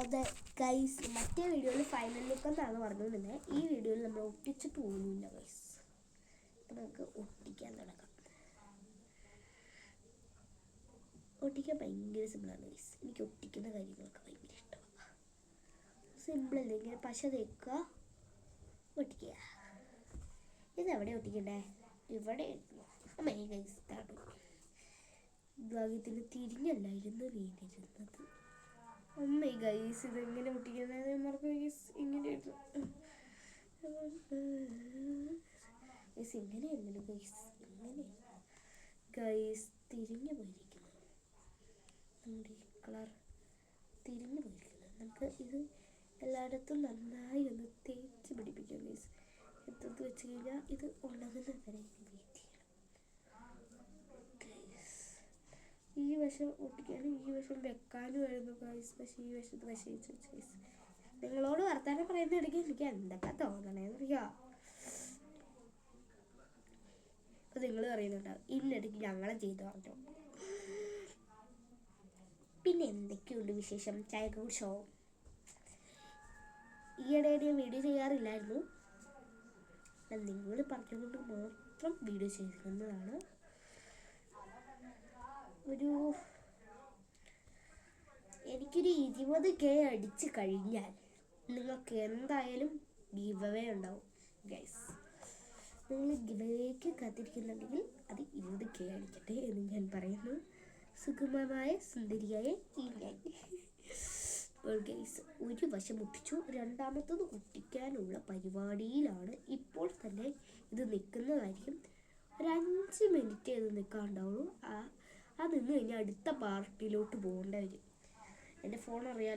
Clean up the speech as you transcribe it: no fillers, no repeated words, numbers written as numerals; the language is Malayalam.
അത് ഗൈസ് മറ്റേ വീഡിയോയിൽ ഫൈനൽ ലുക്ക് എന്നാണ് പറഞ്ഞുകൊണ്ടിരുന്നത്. ഈ വീഡിയോയിൽ നമ്മൾ ഒട്ടിച്ചിട്ട് പോകുന്നില്ല ഗൈസ്. അപ്പം നമുക്ക് ഒട്ടിക്കാൻ തുടങ്ങാം. ഒട്ടിക്കാൻ ഭയങ്കര സിമ്പിളാണ് ഗൈസ്. എനിക്ക് ഒട്ടിക്കുന്ന കാര്യങ്ങളൊക്കെ ഭയങ്കര ഇഷ്ടമാണ്. സിമ്പിളല്ലേ, ഇങ്ങനെ പശ തേക്കുക, ഒട്ടിക്കുക. ഇതെവിടെ ഒട്ടിക്കണ്ടേ? ഇവിടെ അമ്മേ ഗൈസ് ഭാഗ്യത്തിന് തിരിഞ്ഞല്ലായിരുന്നു വീണിരുന്നത്. അമ്മേ ഗൈസ് ഇതെങ്ങനെ ഒട്ടിക്കുന്നത് മറന്നു ഗൈസ്. ഇങ്ങനെയായിരുന്നു ഗൈസ്, ഇങ്ങനെയായിരുന്നു ഗൈസ്. ഇങ്ങനെ ഗൈസ് തിരിഞ്ഞു പോയിരിക്കുന്നു. നമ്മുടെ ഈ കളർ തിരിഞ്ഞു പോയിരിക്കുന്നു. നമുക്ക് ഇത് എല്ലായിടത്തും നന്നായി ഒന്ന് തേച്ച് പിടിപ്പിക്കാം ഗൈസ്. എന്തത് വെച്ച് കഴിഞ്ഞാൽ ഇത് ഉണങ്ങുന്ന വരെ വെയിറ്റ് ചെയ്യണം ഗൈസ്. ഈ വശം ഒട്ടിക്കാനും ഈ വശം വെക്കാനുമായിരുന്നു ഗൈസ്. പക്ഷേ ഈ വശത്ത് വശിച്ച് ഗൈസ്. നിങ്ങളോട് വർത്താനം പറയുന്നിടയ്ക്ക് എനിക്ക് എന്തൊക്കെ തോന്നണേന്നറിയാം. അപ്പം നിങ്ങൾ പറയുന്നുണ്ടാവും ഇന്നിടയ്ക്ക് ഞങ്ങളെ ചെയ്ത് പറഞ്ഞു. പിന്നെ എന്തൊക്കെയുണ്ട് വിശേഷം? ചായ കുടിച്ചോ? ഈയിടെ ഞാൻ വീഡിയോ ചെയ്യാറില്ലായിരുന്നു. നിങ്ങൾ പറഞ്ഞുകൊണ്ട് മാത്രം വീഡിയോ ചെയ്തിരുന്നതാണ്. എനിക്കൊരു 20K അടിച്ച് കഴിഞ്ഞാൽ നിങ്ങൾക്ക് എന്തായാലും ഗിവ് അവേ ഉണ്ടാവും ഗൈസ്. നിങ്ങൾ ഗിവ് അവേക്ക് കാത്തിരിക്കുന്നുണ്ടെങ്കിൽ അത് 20K അടിക്കട്ടെ എന്ന് ഞാൻ പറയുന്നു. സുഗമമായ സുന്ദരിയായ ഞാൻ ഗൈസ് ഒരു വശം ഒട്ടിച്ചു, രണ്ടാമത്തത് ഒട്ടിക്കാനുള്ള പരിപാടിയിലാണ്. ഇപ്പോൾ തന്നെ ഇത് നിൽക്കുന്നതായിരിക്കും. ഒരു 5 മിനിറ്റ് ഇത് നിൽക്കാണ്ടാവുള്ളൂ. അത് നിന്ന് കഴിഞ്ഞാൽ അടുത്ത പാർട്ടിലോട്ട് പോകേണ്ട വരും. എൻ്റെ ഫോൺ അറിയാലോ.